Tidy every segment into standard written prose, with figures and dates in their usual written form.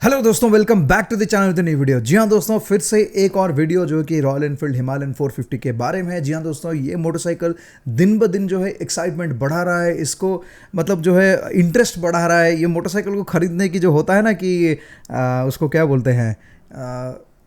Hello दोस्तों, welcome back to the channel with new video. जी हाँ दोस्तों, फिर से एक और वीडियो जो कि रॉयल एनफील्ड हिमालयन 450 के बारे में है। जी हाँ दोस्तों, ये मोटरसाइकिल दिन ब दिन जो है एक्साइटमेंट बढ़ा रहा है, इसको मतलब जो है इंटरेस्ट बढ़ा रहा है। ये मोटरसाइकिल को खरीदने की जो होता है ना कि उसको क्या बोलते हैं,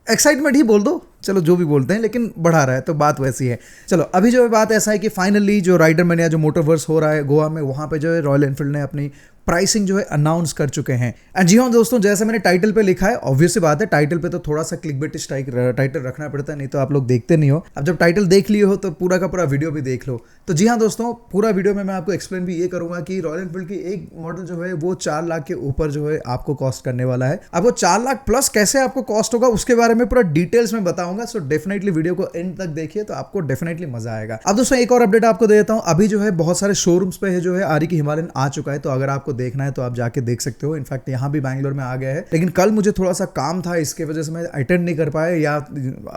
एक्साइटमेंट ही बोल दो, चलो जो भी बोलते हैं, लेकिन बढ़ा रहा है तो बात वैसी है। चलो अभी जो है बात ऐसा है कि फाइनली जो राइडर मैनिया जो मोटरवर्स हो रहा है गोवा में, वहाँ पे जो है रॉयल एनफील्ड ने अपनी प्राइसिंग जो है अनाउंस कर चुके हैं। एंड जी हाँ दोस्तों, जैसे मैंने टाइटल पे लिखा है, ऑब्वियस सी बात है टाइटल पे तो थोड़ा सा क्लिकबेटिश टाइटल रखना पड़ता है, नहीं तो आप लोग देखते नहीं हो। अब जब टाइटल देख लिए हो तो पूरा का पूरा वीडियो भी देख लो। तो जी हाँ दोस्तों, पूरा वीडियो में मैं आपको एक्सप्लेन भी ये करूंगा कि रॉयल एनफील्ड की एक मॉडल जो है वो 4 लाख के ऊपर जो है आपको कॉस्ट करने वाला है। अब वो 4 लाख प्लस कैसे आपको कॉस्ट होगा उसके बारे में पूरा डिटेल्स में बताऊंगा। सो डेफिनेटली वीडियो को एंड तक देखिए तो आपको डेफिनेटली मजा आएगा। अब दोस्तों एक और अपडेट आपको दे देता हूं, अभी जो है बहुत सारे शोरूम्स पे है जो है आरी की हिमालयन आ चुका है, तो अगर आपको देखना है तो आप के देख सकते हो। इनफैक्ट यहाँ भी बैंगलोर में आ गया है, लेकिन कल मुझे थोड़ा सा काम था, इसके वजह से मैं अटेंड नहीं कर पाया, या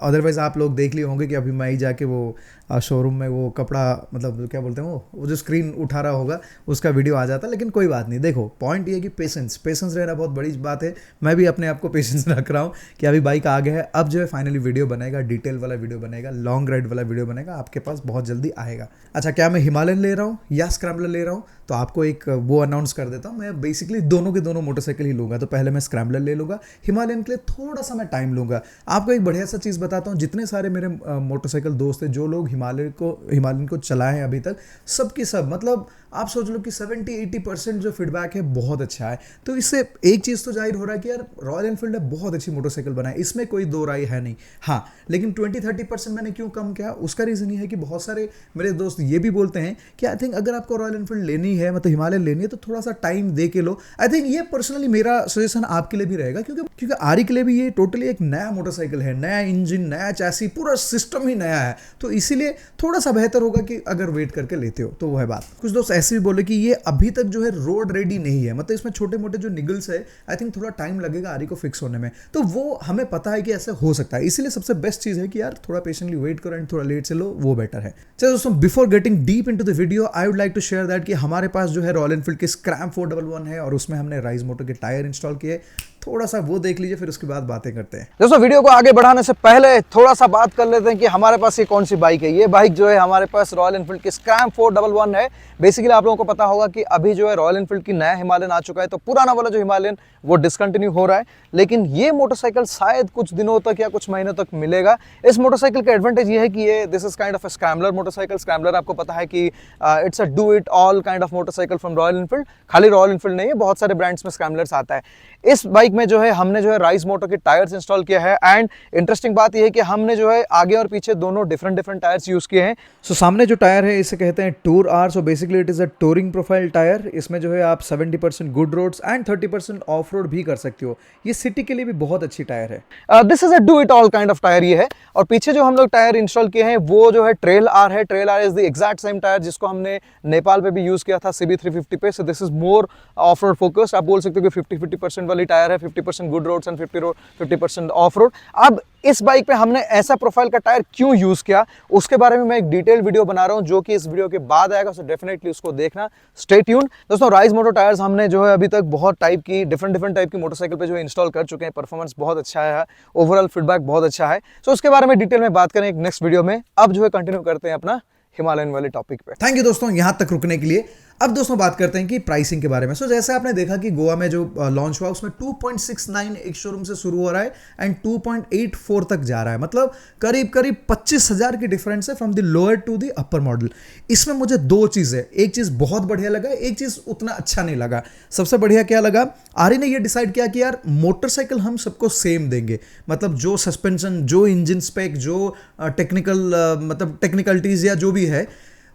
अदरवाइज आप लोग देख लिए होंगे कि अभी मैं ही जाके वो शोरूम में वो कपड़ा मतलब क्या बोलते हैं वो जो स्क्रीन उठा रहा होगा उसका वीडियो आ जाता। लेकिन कोई बात नहीं, देखो पॉइंट ये है कि पेशेंस रहना बहुत बड़ी बात है। मैं भी अपने आप को पेशेंस रख रहा हूँ कि अभी बाइक आ गया है, अब जो है फाइनली वीडियो बनेगा, डिटेल वाला वीडियो बनेगा, लॉन्ग राइड वाला वीडियो बनेगा, आपके पास बहुत जल्दी आएगा। अच्छा, क्या मैं हिमालयन ले रहा हूँ या स्क्रैम्बलर ले रहा हूँ, तो आपको एक वो अनाउंस कर देता हूँ। मैं बेसिकली दोनों के दोनों मोटरसाइकिल ही लूँगा। तो पहले मैं स्क्रैम्बलर ले लूँगा, हिमालयन के लिए थोड़ा सा मैं टाइम लूँगा। आपको एक बढ़िया सा चीज़ बताता हूँ, जितने सारे मेरे मोटरसाइकिल दोस्त हैं जो लोग हिमालयन को चलाए हैं अभी तक, सब की सब मतलब आप सोच लो कि 70-80% जो फीडबैक है बहुत अच्छा है। तो इससे एक चीज़ तो जाहिर हो रहा है कि यार रॉयल एनफील्ड ने बहुत अच्छी मोटरसाइकिल बनाई, इसमें कोई दो राय है नहीं। हाँ, लेकिन 20-30% मैंने क्यों कम किया, उसका रीज़न ये है कि बहुत सारे मेरे दोस्त ये भी बोलते हैं कि आई थिंक अगर आपको रॉयल एनफील्ड लेनी है, मतलब हिमालयन लेनी है, तो थोड़ा सा टाइम दे के लो। आई थिंक ये पर्सनली मेरा सजेशन आपके लिए भी रहेगा, क्योंकि आरी के लिए भी ये टोटली एक नया मोटरसाइकिल है, नया इंजन, नया चैसी, पूरा सिस्टम ही नया है। तो इसीलिए थोड़ा सा बेहतर होगा कि अगर वेट करके लेते हो तो वो है बात। कुछ दोस्त ऐसे भी बोले कि ये अभी तक जो है रोड रेडी नहीं है, मतलब इसमें छोटे मोटे जो निगल्स है, आई थिंक थोड़ा टाइम लगेगा आरी को फिक्स होने में। तो वो हमें पता है कि ऐसा हो सकता है, इसीलिए सबसे बेस्ट चीज़ है कि यार थोड़ा पेशेंटली वेट करो एंड थोड़ा लेट से लो, वो बेटर है। चलो दोस्तों, before getting deep into the video I would like to share that कि हमारे पास जो है रॉयल एनफील्ड के स्क्रैम 411 है और उसमें हमने राइज मोटर के टायर इंस्टॉल किए। थोड़ा सा वो देख लीजिए, फिर उसके बाद बातें करते हैं। दोस्तों वीडियो को आगे बढ़ाने से पहले थोड़ा सा बात कर लेते हैं कि हमारे पास ये कौन सी बाइक है। ये बाइक जो है हमारे पास रॉयल एनफील्ड की स्क्रैम 411 है। बेसिकली आप लोगों को पता होगा कि अभी जो है रॉयल एनफील्ड की नया हिमालयन आ चुका है, तो पुराना वाला जो हिमालयन वो डिसकंटिन्यू हो रहा है, लेकिन ये मोटरसाइकिल शायद कुछ दिनों तक या कुछ महीनों तक मिलेगा। इस मोटरसाइकिल का एडवांटेज ये है कि ये this is kind of a scrambler motorcycle. Scrambler आपको पता है कि it's a do it all kind of motorcycle from royal Enfield. खाली रॉयल एनफील्ड नहीं है, बहुत सारे ब्रांड्स में स्क्रैम्बलर्स आता है। इस बाइक में जो है हमने जो है राइज मोटर के टायर्स इंस्टॉल किया है। एंड इंटरेस्टिंग बात यह है कि हमने जो है आगे और पीछे दोनों डिफरेंट टायर्स यूज किए हैं। सो सामने जो टायर है इसे कहते हैं tour R. So basically it is a touring profile tyre. इसमें जो है आप 70% good roads and 30% off road भी कर सकते हो। ये सिटी के लिए भी बहुत अच्छी टायर है। This is a do it all kind of tyre ये है। और पीछे जो हम लोग टायर इंस्टॉल किए हैं वो जो है ट्रेल आर है। Trail R is the exact same tyre जिसको हमने नेपाल पे भी यूज किया था CB350 पे। So this is more of road focused. आप बोल सकते हो कि 50% वाली टायर है, 50% good roads and 50% off road. अब इस बाइक पे हमने ऐसा प्रोफाइल का टायर क्यों यूज किया उसके बारे में मैं एक डिटेल वीडियो बना रहा हूं जो कि इस वीडियो के बाद आएगा। सो डेफिनेटली उसको देखना, स्टे ट्यून्ड। दोस्तों राइज मोटर टायर्स हमने जो है अभी तक बहुत टाइप की डिफरेंट टाइप की मोटरसाइकिल पे जो है इंस्टॉल कर चुके हैं। परफॉर्मेंस बहुत अच्छा है, ओवरऑल फीडबैक बहुत अच्छा है। सो उसके बारे में डिटेल में बात करें एक नेक्स्ट वीडियो में। अब जो है कंटिन्यू करते हैं अपना हिमालयन वाले टॉपिक पे। थैंक यू दोस्तों यहां तक रुकने के लिए। अब दोस्तों बात करते हैं कि प्राइसिंग के बारे में। सो जैसे आपने देखा कि गोवा में जो लॉन्च हुआ उसमें 2.69 एक शोरूम से शुरू हो रहा है एंड 2.84 तक जा रहा है, मतलब करीब 25,000 की डिफरेंस है from the lower to the upper model. इसमें मुझे दो चीज़ें, एक चीज़ बहुत बढ़िया लगा, एक चीज़ उतना अच्छा नहीं लगा। सबसे बढ़िया क्या लगा, आरी ने ये डिसाइड किया कि यार मोटरसाइकिल हम सबको सेम देंगे, मतलब जो सस्पेंशन, जो इंजन स्पेक, जो टेक्निकल मतलब टेक्निकलिटीज या जो भी है,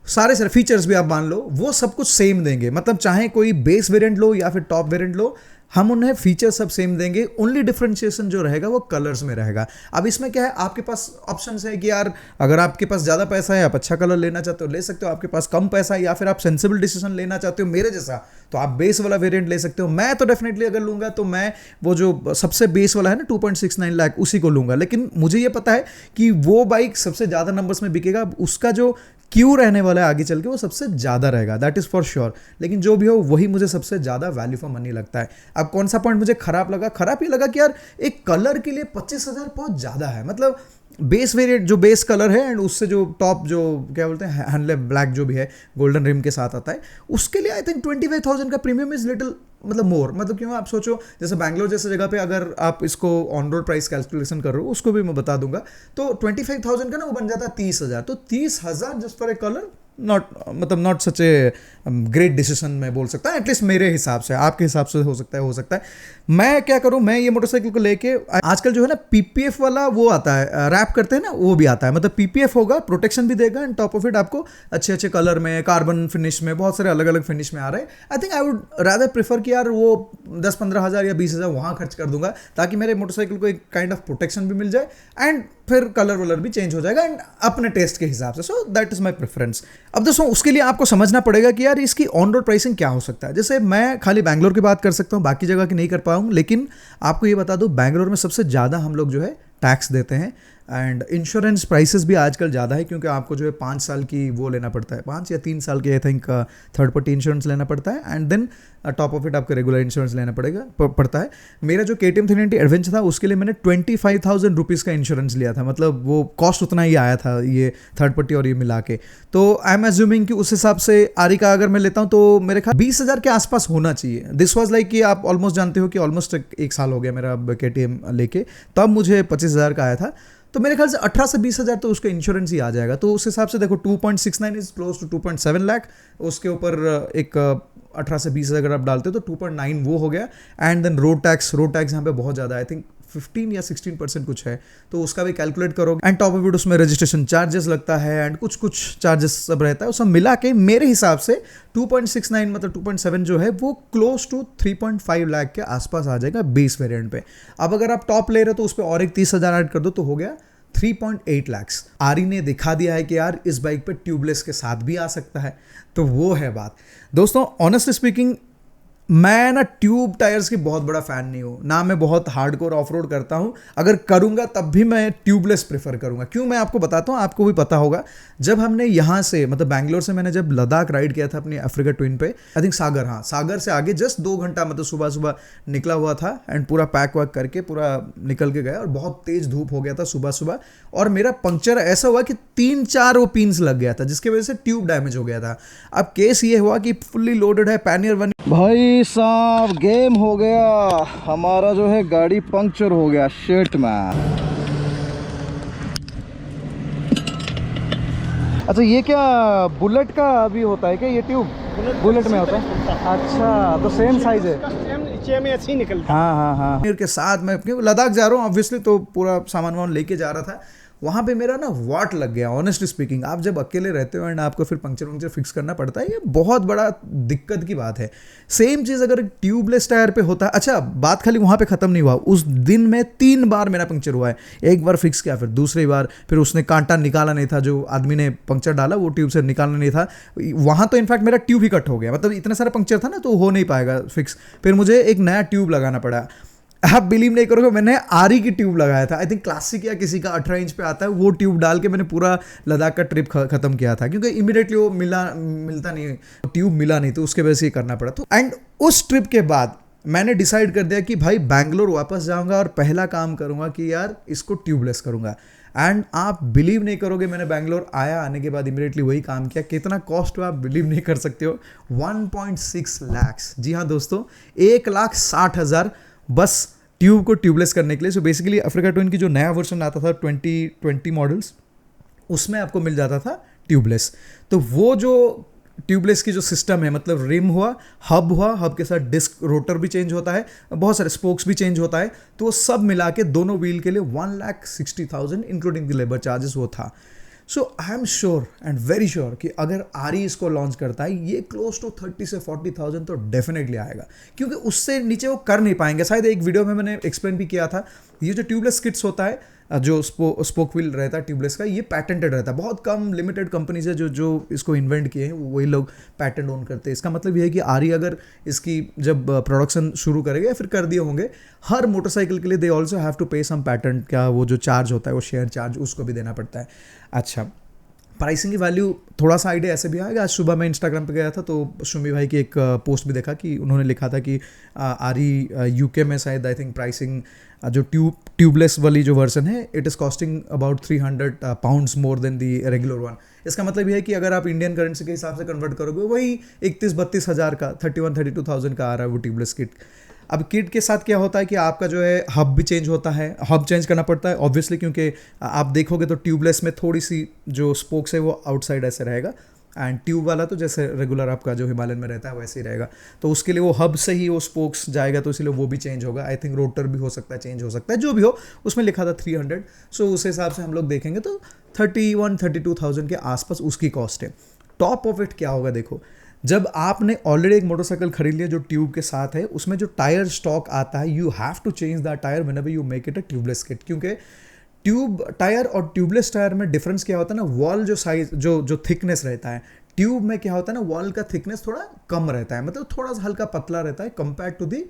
सारे फीचर्स भी आप मान लो, वो सब कुछ सेम देंगे। मतलब चाहे कोई बेस वेरिएंट लो या फिर टॉप वेरिएंट लो, हम उन्हें फीचर सब सेम देंगे। ओनली डिफरेंशिएशन जो रहेगा वो कलर्स में रहेगा। अब इसमें क्या है, आपके पास ऑप्शंस है कि यार अगर आपके पास ज़्यादा पैसा है, आप अच्छा कलर लेना चाहते हो ले सकते हो, आपके पास कम पैसा है या फिर आप सेंसिबल डिसीजन लेना चाहते हो मेरे जैसा, तो आप बेस वाला वेरिएंट ले सकते हो। मैं तो डेफिनेटली अगर लूँगा तो मैं वो जो सबसे बेस वाला है ना 2.69 लाख उसी को लूँगा। लेकिन मुझे ये पता है कि वो बाइक सबसे ज़्यादा नंबर्स में बिकेगा, उसका जो क्यों रहने वाला है आगे चल के वो सबसे ज़्यादा रहेगा, दैट इज़ फॉर श्योर। लेकिन जो भी हो वही मुझे सबसे ज़्यादा वैल्यू फॉर मनी लगता है। अब कौन सा पॉइंट मुझे खराब लगा? खराब ये लगा कि यार एक कलर के लिए 25,000 बहुत ज़्यादा है। मतलब बेस वेरिएंट जो बेस कलर है एंड उससे जो टॉप जो क्या बोलते हैं हैंडले ब्लैक जो भी है गोल्डन रिम के साथ आता है, उसके लिए आई थिंक 25,000 का प्रीमियम इज लिटिल मतलब मोर। मतलब क्यों आप सोचो जैसे बैंगलोर जैसे जगह पे अगर आप इसको ऑन रोड प्राइस कैलकुलेशन कर रहे हो उसको भी मैं बता दूंगा, तो 25,000 का ना वो बन जाता है 30,000। तो 30,000 just for a colour not such a great decision मैं बोल सकता हूँ, एटलीस्ट मेरे हिसाब से। आपके हिसाब से हो सकता है। मैं क्या करूँ, मैं ये मोटरसाइकिल को लेके आजकल जो है ना पीपीएफ वाला वो आता है, रैप करते हैं ना, वो भी आता है। मतलब पीपीएफ होगा, प्रोटेक्शन भी देगा एंड टॉप ऑफ इट आपको अच्छे अच्छे कलर में, कार्बन फिनिश में, बहुत सारे अलग अलग फिनिश में आ रहे हैं। I think I would rather prefer कि यार वो 10-15 हज़ार या 20,000 वहाँ खर्च कर दूंगा ताकि मेरे मोटरसाइकिल को एक काइंड ऑफ प्रोटेक्शन भी मिल जाए एंड फिर कलर वलर भी चेंज हो जाएगा एंड अपने टेस्ट के हिसाब से। So that is my preference. अब दोस्तों उसके लिए आपको समझना पड़ेगा कि यार इसकी ऑन रोड प्राइसिंग क्या हो सकता है। जैसे मैं खाली बैंगलोर की बात कर सकता हूँ, बाकी जगह की नहीं कर पाऊँ, लेकिन आपको ये बता दूँ बैंगलोर में सबसे ज़्यादा हम लोग जो है टैक्स देते हैं एंड इंश्योरेंस प्राइसेस भी आजकल ज़्यादा है क्योंकि आपको जो है 5 साल की वो लेना पड़ता है, 5 या 3 साल की I think third party insurance लेना पड़ता है and then top of it आपको रेगुलर इंश्योरेंस लेना पड़ता है। मेरा जो KTM 390 एडवेंचर था उसके लिए मैंने 25,000 रुपीज़ का इंश्योरेंस लिया था। मतलब वो कॉस्ट उतना ही आया था ये थर्ड पार्टी और ये मिला के। तो आई एम एज्यूमिंग कि उस हिसाब से आरी का अगर मैं लेता हूँ तो मेरे ख्याल 20,000 के आसपास होना चाहिए। दिस वॉज लाइक कि आप ऑलमोस्ट जानते हो कि ऑलमोस्ट 1 साल हो गया मेरा KTM लेके, तब मुझे 25,000 का आया था। तो मेरे ख्याल से 18 से 20,000 तो उसका इंश्योरेंस ही आ जाएगा। तो उस हिसाब से देखो 2.69 इज क्लोज टू 2.7 लाख। उसके ऊपर एक 18 से 20,000 अगर आप डालते हो तो 2.9 वो हो गया एंड देन रोड टैक्स यहाँ पे बहुत ज़्यादा आई थिंक 15 या 16% कुछ है, तो उसका भी कैलकुलेट करोगे एंड टॉप ऑफ इट उसमें रजिस्ट्रेशन चार्जेस लगता है एंड कुछ चार्जेस सब रहता है। वो सब मिला के मेरे हिसाब से 2.69 मतलब 2.7 जो है वो क्लोज टू 3.5 लाख के आसपास आ जाएगा बेस वेरिएंट पे। अब अगर आप टॉप ले रहे हो तो उस पर और एक 30,000 ऐड कर दो तो हो गया 3.8 लाख। आरी ने दिखा दिया है कि यार इस बाइक पे ट्यूबलेस के साथ भी आ सकता है, तो वो है बात। दोस्तों ऑनेस्टली स्पीकिंग मैं ना ट्यूब टायर्स की बहुत बड़ा फ़ैन नहीं हूँ ना, मैं बहुत हार्डकोर ऑफ रोड करता हूँ। अगर करूँगा तब भी मैं ट्यूबलेस प्रेफर करूँगा। क्यों, मैं आपको बताता हूँ, आपको भी पता होगा। जब हमने यहाँ से मतलब बैंगलोर से मैंने जब लद्दाख राइड किया था अपनी अफ्रीका ट्विन पे, आई थिंक सागर से आगे जस्ट 2 घंटा मतलब सुबह निकला हुआ था एंड पूरा पैक वैक करके पूरा निकल के गया और बहुत तेज़ धूप हो गया था सुबह और मेरा पंक्चर ऐसा हुआ कि 3-4 वो पिन्स लग गया था जिसकी वजह से ट्यूब डैमेज हो गया था। अब केस ये हुआ कि फुल्ली लोडेड है पैनियर 1। भाई साहब गेम हो गया, हमारा जो है गाड़ी पंक्चर हो गया। Shit man. अच्छा ये क्या बुलेट का भी होता है क्या ये ट्यूब? बुलेट में होता है? अच्छा तो सेम साइज है, नीचे में ऐसे ही निकलता है। हाँ के साथ मैं लद्दाख जा रहा हूँ ऑब्वियसली, तो पूरा सामान वामान लेके जा रहा था। वहाँ पे मेरा ना वाट लग गया ऑनेस्टली स्पीकिंग। आप जब अकेले रहते हो एंड आपको फिर पंक्चर फिक्स करना पड़ता है, ये बहुत बड़ा दिक्कत की बात है। सेम चीज़ अगर ट्यूबलेस टायर पे होता है। अच्छा बात खाली वहाँ पे ख़त्म नहीं हुआ, उस दिन में 3 बार मेरा पंक्चर हुआ है। एक बार फिक्स किया, फिर दूसरी बार, फिर उसने कांटा निकाला नहीं था, जो आदमी ने पंक्चर डाला वो ट्यूब से निकालना नहीं था। वहाँ तो इनफैक्ट मेरा ट्यूब ही कट हो गया, मतलब इतना सारा पंक्चर था ना तो हो नहीं पाएगा फिक्स। फिर मुझे एक नया ट्यूब लगाना पड़ा। आप बिलीव नहीं करोगे, मैंने आरी की ट्यूब लगाया था। आई थिंक क्लासिक या किसी का 18 इंच पे आता है, वो ट्यूब डाल के मैंने पूरा लद्दाख का ट्रिप खत्म किया था क्योंकि इमीडिएटली वो मिलता नहीं, ट्यूब मिला नहीं, तो उसके वजह से ये करना पड़ा। तो एंड उस ट्रिप के बाद मैंने डिसाइड कर दिया कि भाई बैंगलोर वापस जाऊंगा और पहला काम करूंगा कि यार इसको ट्यूबलेस करूंगा। एंड आप बिलीव नहीं करोगे, मैंने बैंगलोर आने के बाद इमीडिएटली वही काम किया। कितना कॉस्ट हुआ आप बिलीव नहीं कर सकते हो, 1.6 लाख। जी हाँ दोस्तों, 1,60,000 बस ट्यूब को ट्यूबलेस करने के लिए। सो बेसिकली अफ्रीका ट्विन की जो नया वर्जन आता था 2020 मॉडल्स, उसमें आपको मिल जाता था ट्यूबलेस। तो वो जो ट्यूबलेस की जो सिस्टम है, मतलब रिम हुआ, हब के साथ डिस्क रोटर भी चेंज होता है, बहुत सारे स्पोक्स भी चेंज होता है, तो वो सब मिला के दोनों व्हील के लिए 1,60,000 इंक्लूडिंग द लेबर चार्जेस वो था। So I am sure and very sure कि अगर आरी इसको लॉन्च करता है, ये क्लोज टू 30 से 40,000 तो डेफिनेटली आएगा, क्योंकि उससे नीचे वो कर नहीं पाएंगे। शायद एक वीडियो में मैंने एक्सप्लेन भी किया था, ये जो ट्यूबलेस किट्स होता है, जो स्पोक व्हील रहता है ट्यूबलेस का, ये पैटेंटेड रहता है। बहुत कम लिमिटेड कंपनीज है जो इसको इन्वेंट किए हैं, वही लोग पैटेंट ओन करते हैं। इसका मतलब ये है कि आरी अगर इसकी जब प्रोडक्शन शुरू करेगा या फिर कर दिए होंगे, हर मोटरसाइकिल के लिए दे ऑल्सो हैव टू पे सम पैटेंट का वो जो चार्ज होता है, वो शेयर चार्ज उसको भी देना पड़ता है। अच्छा, प्राइसिंग की वैल्यू थोड़ा सा आइडिया ऐसे भी आएगा। आज सुबह मैं इंस्टाग्राम पे गया था तो शुमी भाई की एक पोस्ट भी देखा कि उन्होंने लिखा था कि आरी यूके में शायद आई थिंक प्राइसिंग जो ट्यूबलेस वाली जो वर्जन है it is costing about 300 pounds more than the regular one. इसका मतलब ये है कि अगर आप इंडियन करेंसी के हिसाब से कन्वर्ट करोगे वही 31-32 हज़ार का 31-32,000 का आ रहा है वो ट्यूबलेस किट। अब किट के साथ क्या होता है कि आपका जो है हब भी चेंज होता है, हब चेंज करना पड़ता है ऑब्वियसली, क्योंकि आप देखोगे तो ट्यूबलेस में थोड़ी सी जो स्पोक्स है वो आउटसाइड ऐसे रहेगा एंड ट्यूब वाला तो जैसे रेगुलर आपका जो हिमालयन में रहता है वैसे ही रहेगा। तो उसके लिए वो हब से ही वो स्पोक्स जाएगा तो इसलिए वो भी चेंज होगा। आई थिंक रोटर भी हो सकता है, चेंज हो सकता है, जो भी हो। उसमें लिखा था 300, सो उस हिसाब से हम लोग देखेंगे तो 31-32,000 के आसपास उसकी कॉस्ट है। टॉप ऑफ इट क्या होगा देखो, जब आपने ऑलरेडी एक मोटरसाइकिल खरीद लिया जो ट्यूब के साथ है, उसमें जो टायर स्टॉक आता है you have to change the tyre whenever you make it a tubeless kit. क्योंकि ट्यूब टायर और ट्यूबलेस टायर में डिफरेंस क्या होता है ना, वॉल जो साइज जो थिकनेस रहता है, ट्यूब में क्या होता है ना वॉल का थिकनेस थोड़ा कम रहता है, मतलब थोड़ा सा हल्का पतला रहता है compare to the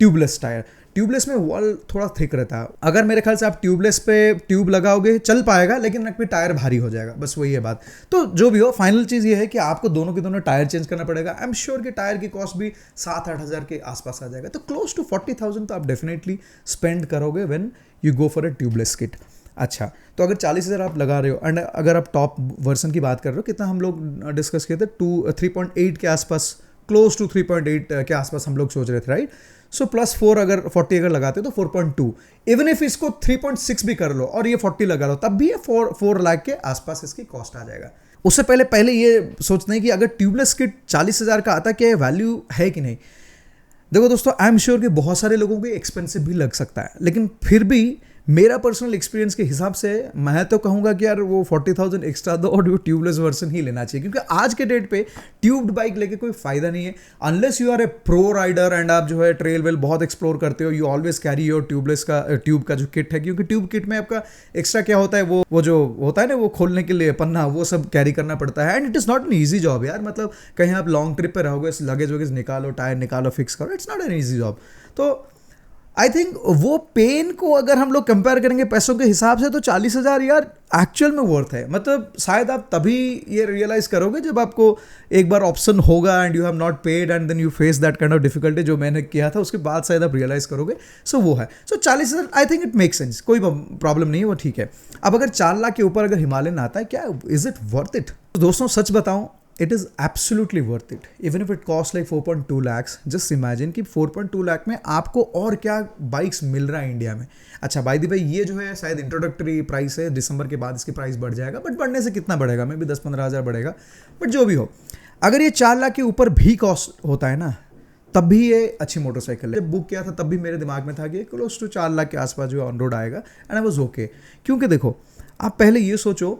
tubeless tyre. Tubeless में वॉल थोड़ा थिक रहता है। अगर मेरे ख्याल से आप ट्यूबलेस पे ट्यूब लगाओगे चल पाएगा, लेकिन आपके टायर भारी हो जाएगा, बस वही है बात। तो जो भी हो फाइनल चीज़ ये है कि आपको दोनों के दोनों टायर चेंज करना पड़ेगा। आई एम श्योर कि टायर की कॉस्ट भी 7-8 हज़ार के आसपास आ जाएगा। तो क्लोज टू 40,000 तो आप डेफिनेटली स्पेंड करोगे when you go for a tubeless kit. अच्छा, तो अगर 40,000 आप लगा रहे हो एंड अगर आप टॉप वर्जन की बात कर रहे हो, कितना हम लोग डिस्कस किए थे 3.8 के आसपास, क्लोज टू 3.8 के आसपास हम लोग सोच रहे थे, राइट। सो +4 अगर 40 अगर लगाते हो तो 4.2, इवन इफ इसको 3.6 भी कर लो और ये 40 लगा लो तब भी ये 4 लाख के आसपास इसकी कॉस्ट आ जाएगा। उससे पहले ये सोचना है कि अगर ट्यूबलेस किट 40,000 का आता है, क्या वैल्यू है कि नहीं। देखो दोस्तों, आई एम श्योर कि बहुत सारे लोगों को एक्सपेंसिव भी लग सकता है, लेकिन फिर भी मेरा पर्सनल एक्सपीरियंस के हिसाब से मैं तो कहूँगा कि यार वो 40,000 एक्स्ट्रा दो और वो ट्यूबलेस वर्जन ही लेना चाहिए। क्योंकि आज के डेट पे ट्यूब्ड बाइक लेके कोई फायदा नहीं है unless you are a pro rider and आप जो है ट्रेल वेल बहुत एक्सप्लोर करते हो। You always carry your tube का जो किट है, क्योंकि ट्यूब किट में आपका एक्स्ट्रा क्या होता है वो जो होता है ना वो खोलने के लिए पन्ना, वो सब कैरी करना पड़ता है and it is not an easy job यार। मतलब कहीं आप लॉन्ग ट्रिप पे रहोगे, लगेज वगेज निकालो, टायर निकालो, फिक्स करो, it's not an easy job. तो आई थिंक वो पेन को अगर हम लोग कंपेयर करेंगे पैसों के हिसाब से तो 40,000 यार एक्चुअल में वर्थ है। मतलब शायद आप तभी ये रियलाइज करोगे जब आपको एक बार ऑप्शन होगा and you have not paid and then you face that kind of difficulty जो मैंने किया था, उसके बाद शायद आप रियलाइज करोगे। सो वो है। सो 40,000 I think it make sense, कोई प्रॉब्लम नहीं है, वो ठीक है। अब अगर 4 लाख के ऊपर अगर हिमालयन आता है, क्या इज इट वर्थ इट? दोस्तों सच बताऊं, it is absolutely worth it even if it cost like 4.2 lakhs। Just imagine कि 4.2 लाख में आपको और क्या बाइक्स मिल रहा है इंडिया में। अच्छा भाई दी भाई, ये जो है शायद इंट्रोडक्टरी प्राइस है, दिसंबर के बाद इसकी प्राइस बढ़ जाएगा, बट बढ़ने से कितना बढ़ेगा, मे भी 10-15 हज़ार बढ़ेगा, बट जो भी हो, अगर ये 4 लाख के ऊपर भी कॉस्ट होता है ना, तब भी ये अच्छी मोटरसाइकिल है। जब बुक किया था तब भी मेरे दिमाग में था कि क्लोज टू 4 लाख के आसपास जो ऑन रोड आएगा एंड आई वाज ओके। क्योंकि देखो, आप पहले ये सोचो,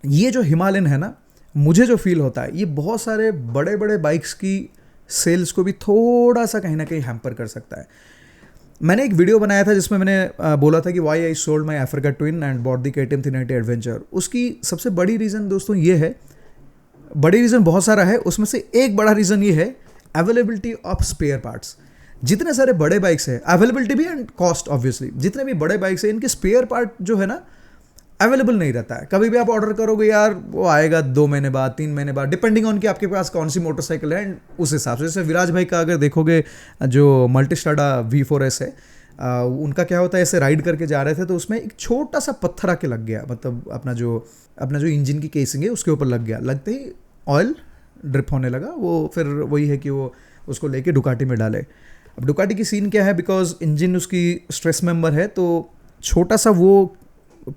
ये जो हिमालयन है ना, मुझे जो फील होता है ये बहुत सारे बड़े बड़े बाइक्स की सेल्स को भी थोड़ा सा कहीं ना कहीं हैम्पर कर सकता है। मैंने एक वीडियो बनाया था जिसमें मैंने बोला था कि why I sold my Africa Twin and bought the KTM 390 adventure. उसकी सबसे बड़ी रीज़न दोस्तों ये है, बड़ी रीज़न बहुत सारा है, उसमें से एक बड़ा रीज़न ये है अवेलेबिलिटी ऑफ स्पेयर पार्ट्स। जितने सारे बड़े बाइक्स है, अवेलेबिलिटी भी एंड कॉस्ट ऑब्वियसली, जितने भी बड़े बाइक्स है इनके स्पेयर पार्ट जो है ना अवेलेबल नहीं रहता है। कभी भी आप ऑर्डर करोगे यार वो आएगा 2 महीने बाद, 3 महीने बाद, डिपेंडिंग ऑन कि आपके पास कौन सी मोटरसाइकिल है एंड उस हिसाब से। जैसे विराज भाई का अगर देखोगे जो मल्टीस्ट्राडा V4S है, उनका क्या होता है, ऐसे राइड करके जा रहे थे तो उसमें एक छोटा सा पत्थर आके लग गया, मतलब अपना जो इंजन की केसिंग है उसके ऊपर लग गया। लगते ही ऑयल ड्रिप होने लगा। वो फिर वही है कि वो उसको लेके डुकाटी में डाले। अब डुकाटी की सीन क्या है, बिकॉज इंजन उसकी स्ट्रेस मेंबर है, तो छोटा सा वो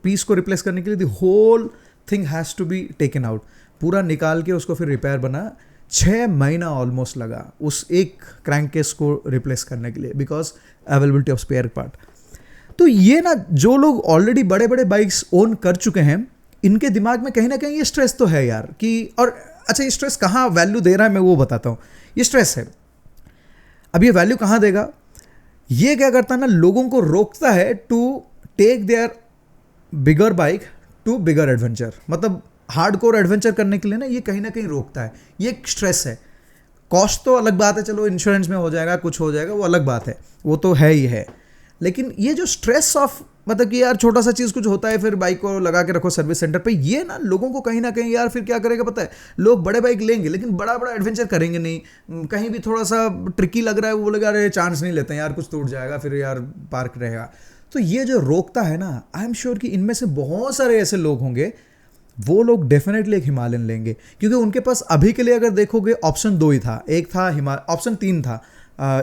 पीस को रिप्लेस करने के लिए the whole thing has to be taken out, पूरा निकाल के उसको फिर रिपेयर बना। 6 महीना ऑलमोस्ट लगा उस एक क्रैंक केस को रिप्लेस करने के लिए, because availability of spare part. तो ये ना, जो लोग ऑलरेडी बड़े बड़े बाइक्स ओन कर चुके हैं, इनके दिमाग में कहीं ना कहीं ये स्ट्रेस तो है यार कि, और अच्छा ये स्ट्रेस कहाँ वैल्यू दे रहा है मैं वो बताता हूँ। ये स्ट्रेस है, अब ये वैल्यू कहाँ देगा, ये क्या करता है ना, लोगों को रोकता है to take their bigger bike to bigger adventure. मतलब हार्डकोर एडवेंचर करने के लिए ना ये कहीं ना कहीं रोकता है। ये एक स्ट्रेस है। कॉस्ट तो अलग बात है, चलो इंश्योरेंस में हो जाएगा, कुछ हो जाएगा, वो अलग बात है, वो तो है ही है। लेकिन ये जो स्ट्रेस ऑफ मतलब कि यार छोटा सा चीज़ कुछ होता है फिर बाइक को लगा के रखो सर्विस सेंटर पे, ये ना लोगों को कहीं ना कहीं यार फिर क्या करेगा पता है, लोग बड़े बाइक लेंगे लेकिन बड़ा बड़ा एडवेंचर करेंगे नहीं, कहीं भी थोड़ा सा ट्रिकी लग रहा है वो बोलेगा अरे चांस नहीं लेते हैं यार, कुछ टूट जाएगा फिर यार पार्क रहेगा। तो ये जो रोकता है ना, आई एम श्योर कि इनमें से बहुत सारे ऐसे लोग होंगे, वो लोग डेफिनेटली एक हिमालयन लेंगे, क्योंकि उनके पास अभी के लिए अगर देखोगे ऑप्शन 2 ही था, एक था ऑप्शन 3 था,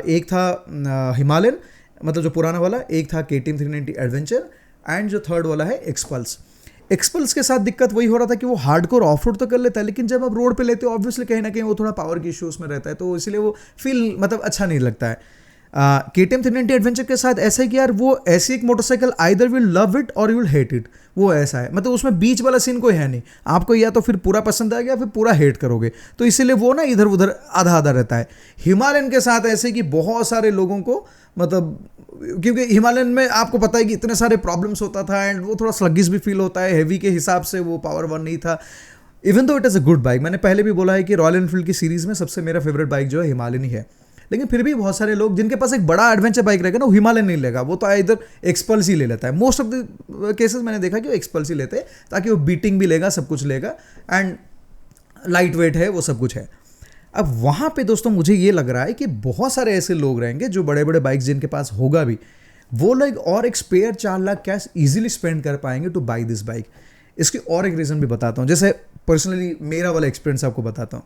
एक था हिमालयन मतलब जो पुराना वाला, एक था KTM 390 एडवेंचर, एंड जो थर्ड वाला है एक्सपल्स। एक्सपल्स के साथ दिक्कत वही हो रहा था कि वो हार्डकोर ऑफ रोड तो कर लेता है, लेकिन जब आप रोड पे लेते हो ऑब्वियसली कहीं ना कहीं वो थोड़ा पावर की इश्यूज में रहता है, तो इसलिए वो फील मतलब अच्छा नहीं लगता है। KTM 390 एडवेंचर के साथ ऐसा है कि यार वो ऐसी एक motorcycle either will love it और यू विल हेट इट, वो ऐसा है, मतलब उसमें बीच वाला सीन कोई है नहीं, आपको या तो फिर पूरा पसंद आएगा या फिर पूरा हेट करोगे, तो इसीलिए वो ना इधर उधर आधा आधा रहता है। हिमालयन के साथ ऐसे कि बहुत सारे लोगों को मतलब, क्योंकि हिमालयन में आपको पता है कि इतने सारे प्रॉब्लम्स होता था एंड वो थोड़ा स्लगिश भी फील होता है, हैवी के हिसाब से वो पावर वन नहीं था, even though it is a good bike. मैंने पहले भी बोला है कि रॉयल एनफील्ड की सीरीज़ में सबसे मेरा फेवरेट बाइक जो है हिमालयन ही है, लेकिन फिर भी बहुत सारे लोग जिनके पास एक बड़ा एडवेंचर बाइक रहेगा ना, वो हिमालयन नहीं लेगा, वो तो इधर एक्सपल्स ही ले लेता है। मोस्ट ऑफ द केसेस मैंने देखा कि वो एक्सपल्स ही लेते हैं, ताकि वो बीटिंग भी लेगा, सब कुछ लेगा एंड लाइट वेट है, वो सब कुछ है। अब वहाँ पे दोस्तों मुझे ये लग रहा है कि बहुत सारे ऐसे लोग रहेंगे जो बड़े बड़े बाइक्स जिनके पास होगा भी, वो लोग और एक spare 4 lakh cash easily spend कर पाएंगे टू बाई दिस बाइक। इसकी और एक रीज़न भी बताता हूँ, जैसे पर्सनली मेरा वाला एक्सपीरियंस आपको बताता हूँ।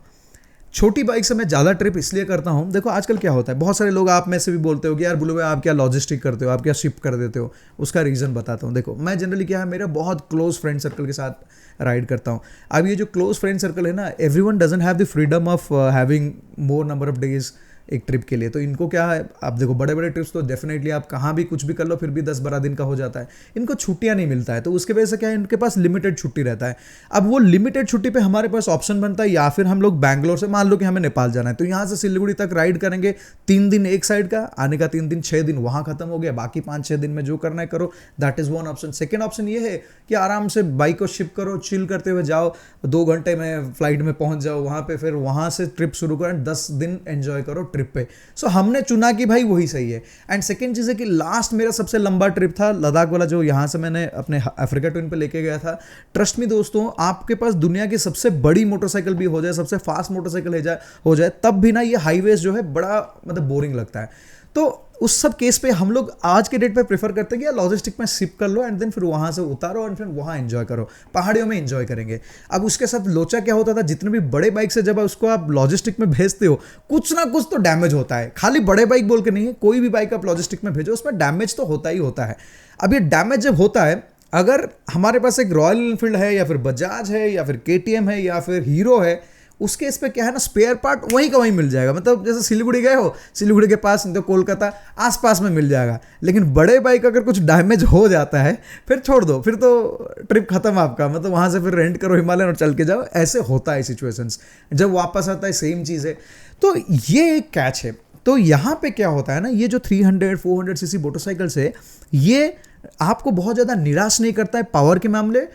छोटी बाइक से मैं ज़्यादा ट्रिप इसलिए करता हूँ, देखो आजकल क्या होता है, बहुत सारे लोग आप में से भी बोलते हो कि यार बुलू भाई आप क्या लॉजिस्टिक करते हो, आप क्या शिप कर देते हो, उसका रीज़न बताता हूँ। देखो मैं जनरली क्या है, मेरे बहुत क्लोज फ्रेंड सर्कल के साथ राइड करता हूँ। अब ये जो क्लोज फ्रेंड सर्कल है ना, everyone doesn't have the freedom of having more number of days एक ट्रिप के लिए, तो इनको क्या है, आप देखो बड़े बड़े ट्रिप्स तो डेफिनेटली आप कहाँ भी कुछ भी कर लो फिर भी 10-12 दिन का हो जाता है, इनको छुट्टियाँ नहीं मिलता है, तो उसके वजह से क्या है, इनके पास लिमिटेड छुट्टी रहता है। अब वो लिमिटेड छुट्टी पे हमारे पास ऑप्शन बनता है, या फिर हम लोग बैंगलोर से, मान लो कि हमें नेपाल जाना है, तो यहाँ से सिलीगुड़ी तक राइड करेंगे, 3 दिन एक साइड का, आने का 3 दिन, 6 दिन वहाँ खत्म हो गया, बाकी 5-6 दिन में जो करना है करो, that is one option. Second option ये है कि आराम से बाइक को शिप करो, चिल करते हुए जाओ, 2 घंटे में फ्लाइट में पहुँच जाओ वहाँ पे, फिर वहाँ से ट्रिप शुरू करो, 10 दिन एंजॉय करो ट्रिप पे। सो हमने चुना कि भाई वही सही है। एंड सेकेंड चीज़ है कि लास्ट मेरा सबसे लंबा ट्रिप था लद्दाख वाला, जो यहाँ से मैंने अपने अफ्रीका ट्विन पे लेके गया था। ट्रस्ट मी दोस्तों, आपके पास दुनिया की सबसे बड़ी मोटरसाइकिल भी हो जाए, सबसे फास्ट मोटरसाइकिल हो जाए, तब भी ना ये हाईवेज जो है बड़ा मतलब बोरिंग लगता है। तो उस सब केस पे हम लोग आज के डेट पे प्रेफर करते हैं कि लॉजिस्टिक में शिप कर लो एंड देन फिर वहाँ से उतारो एंड फिर वहाँ एंजॉय करो, पहाड़ियों में एंजॉय करेंगे। अब उसके साथ लोचा क्या होता था, जितने भी बड़े बाइक से जब उसको आप लॉजिस्टिक में भेजते हो, कुछ ना कुछ तो डैमेज होता है। खाली बड़े बाइक बोल के नहीं है, कोई भी बाइक आप लॉजिस्टिक में भेजो उसमें डैमेज तो होता ही होता है। अब ये डैमेज जब होता है, अगर हमारे पास एक रॉयल एनफील्ड है या फिर बजाज है या फिर KTM है या फिर हीरो है, उसके इस पे क्या है ना, स्पेयर पार्ट वहीं का वहीं मिल जाएगा। मतलब जैसे सिलीगुड़ी गए हो, सिलीगुड़ी के पास तो कोलकाता आसपास में मिल जाएगा। लेकिन बड़े बाइक अगर कुछ डैमेज हो जाता है फिर छोड़ दो, फिर तो ट्रिप खत्म आपका, मतलब वहाँ से फिर रेंट करो हिमालयन और चल के जाओ। ऐसे होता है सिचुएशंस, जब वापस आता है सेम चीज़ है। तो ये एक कैच है। तो यहाँ पे क्या होता है ना, ये जो 300-400 सीसी मोटरसाइकिल्स है, ये आपको बहुत ज़्यादा निराश नहीं करता है पावर के मामले,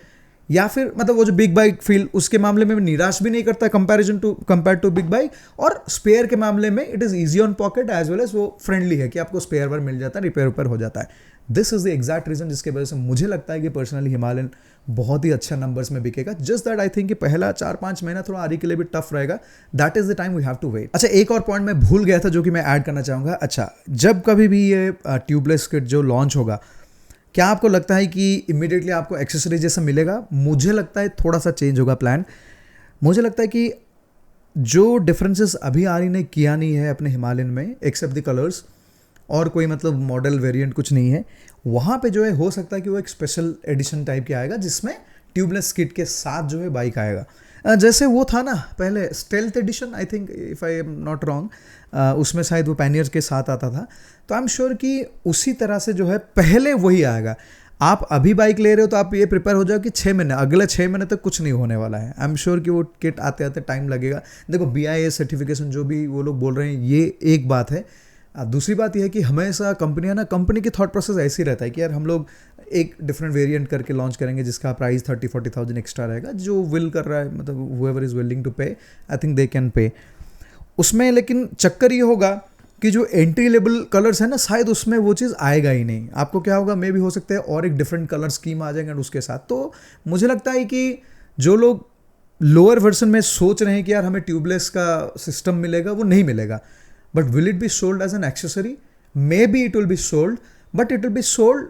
या फिर मतलब वो जो बिग बाइक फील उसके मामले में निराश भी नहीं करता है कंपेयर टू बिग बाइक, और स्पेयर के मामले में it is easy on pocket as well as वो फ्रेंडली है कि आपको स्पेयर वर मिल जाता है, रिपेयर ऊपर हो जाता है। This is the exact reason जिसके वजह से मुझे लगता है कि पर्सनली हिमालयन बहुत ही अच्छा नंबर्स में बिकेगा। जस्ट दैट आई थिंक कि पहला 4-5 महीना थोड़ा आरी के लिए भी टफ रहेगा। That is the time we have to wait. अच्छा, एक और पॉइंट मैं भूल गया था जो कि मैं ऐड करना चाहूँगा। अच्छा, जब कभी भी ये ट्यूबलेस किट जो लॉन्च होगा, क्या आपको लगता है कि इमीडिएटली आपको एक्सेसरीज जैसा मिलेगा? मुझे लगता है थोड़ा सा चेंज होगा प्लान। मुझे लगता है कि जो डिफरेंसेस अभी आरी ने किया नहीं है अपने हिमालयन में, एक्सेप्ट द कलर्स, और कोई मतलब मॉडल वेरिएंट कुछ नहीं है, वहाँ पे जो है हो सकता है कि वो एक स्पेशल एडिशन टाइप के आएगा जिसमें ट्यूबलेस किट के साथ जो है बाइक आएगा। जैसे वो था ना पहले stealth edition, I think if I am not wrong, उसमें शायद वो पैनियर के साथ आता था। तो आई एम श्योर कि उसी तरह से जो है पहले वही आएगा। आप अभी बाइक ले रहे हो तो आप ये प्रिपेयर हो जाओ कि 6 महीने, अगले 6 महीने तक कुछ नहीं होने वाला है। आई एम श्योर कि वो किट आते आते टाइम लगेगा। देखो BIS सर्टिफिकेशन जो भी वो लोग बोल रहे हैं, ये एक बात है। दूसरी बात यह है कि हमेशा कंपनी की थॉट प्रोसेस ऐसी रहता है कि यार हम लोग एक डिफरेंट वेरिएंट करके लॉन्च करेंगे जिसका प्राइस 30-40,000 एक्स्ट्रा रहेगा। जो विल कर रहा है, मतलब whoever इज़ विलिंग टू पे, I think they can pay उसमें। लेकिन चक्कर ये होगा कि जो एंट्री लेवल कलर्स है ना, शायद उसमें वो चीज़ आएगा ही नहीं। आपको क्या होगा, मे भी हो सकता है और एक डिफरेंट कलर स्कीम आ जाएगा उसके साथ। तो मुझे लगता है कि जो लोग लोअर वर्जन में सोच रहे हैं कि यार हमें ट्यूबलेस का सिस्टम मिलेगा, वो नहीं मिलेगा। But will it be sold as an accessory? Maybe it will be sold, but it will be sold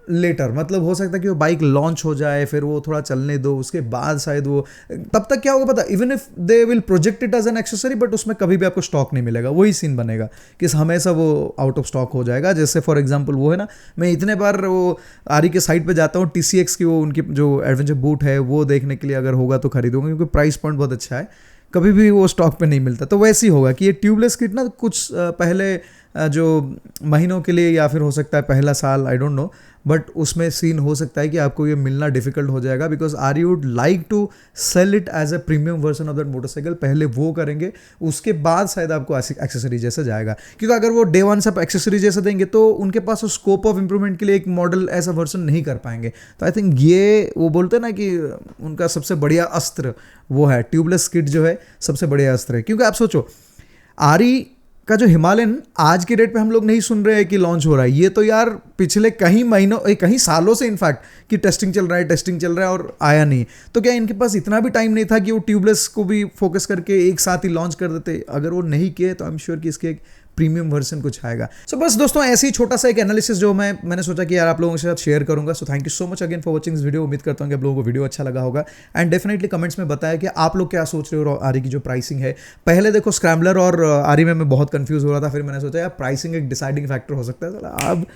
later. मतलब हो सकता है कि वो बाइक लॉन्च हो जाए, फिर वो थोड़ा चलने दो, उसके बाद शायद वो, तब तक क्या होगा पता, even if they will project it as an accessory, but उसमें कभी भी आपको स्टॉक नहीं मिलेगा। वही सीन बनेगा कि हमेशा वो आउट ऑफ स्टॉक हो जाएगा। जैसे फॉर एग्जांपल वो है ना, मैं इतने बार वो आरी के साइट पे जाता हूँ, TCX की वो उनकी जो एडवेंचर बूट है वो देखने के लिए, अगर होगा तो खरीदूंगा, क्योंकि प्राइस पॉइंट बहुत अच्छा है, कभी भी वो स्टॉक पे नहीं मिलता। तो वैसे ही होगा कि ये ट्यूबलेस किट ना कुछ पहले जो महीनों के लिए, या फिर हो सकता है पहला साल, आई डोंट नो, बट उसमें सीन हो सकता है कि आपको ये मिलना डिफिकल्ट हो जाएगा। Because are you would like to sell it as a premium version of that motorcycle. पहले वो करेंगे, उसके बाद शायद आपको एक्सेसरी जैसा जाएगा। क्योंकि अगर वो डे वन से आप एक्सेसरी जैसा देंगे तो उनके पास स्कोप ऑफ इंप्रूवमेंट के लिए एक मॉडल ऐसा वर्जन नहीं कर पाएंगे। तो आई थिंक ये वो बोलते हैं ना कि उनका सबसे बढ़िया अस्त्र वो है, ट्यूबलेस किट जो है सबसे बढ़िया अस्त्र है। क्योंकि आप सोचो, आरी का जो हिमालयन आज के डेट पे हम लोग नहीं सुन रहे हैं कि लॉन्च हो रहा है, ये तो यार पिछले कहीं महीनों, कहीं सालों से इनफैक्ट कि टेस्टिंग चल रहा है और आया नहीं। तो क्या इनके पास इतना भी टाइम नहीं था कि वो ट्यूबलेस को भी फोकस करके एक साथ ही लॉन्च कर देते? अगर वो नहीं किए तो आई एम श्योर कि इसके एक प्रीमियम वर्जन कुछ आएगा। सो बस दोस्तों, ऐसे ही छोटा सा एक एनालिसिस जो मैंने सोचा कि यार आप लोगों के साथ शेयर करूंगा। So thank you so much again for watching this video. उम्मीद करता हूँ कि आप लोगों को वीडियो अच्छा लगा होगा, एंड डेफिनेटली कमेंट्स में बताया कि आप लोग क्या सोच रहे हो आरी की जो प्राइसिंग है। पहले देखो स्क्रैम्बलर और आरी में मैं बहुत कंफ्यूज हो रहा था, फिर मैंने सोचा यार प्राइसिंग एक डिसाइडिंग फैक्टर हो सकता है। अब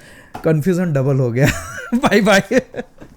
कंफ्यूजन डबल हो गया। Bye bye.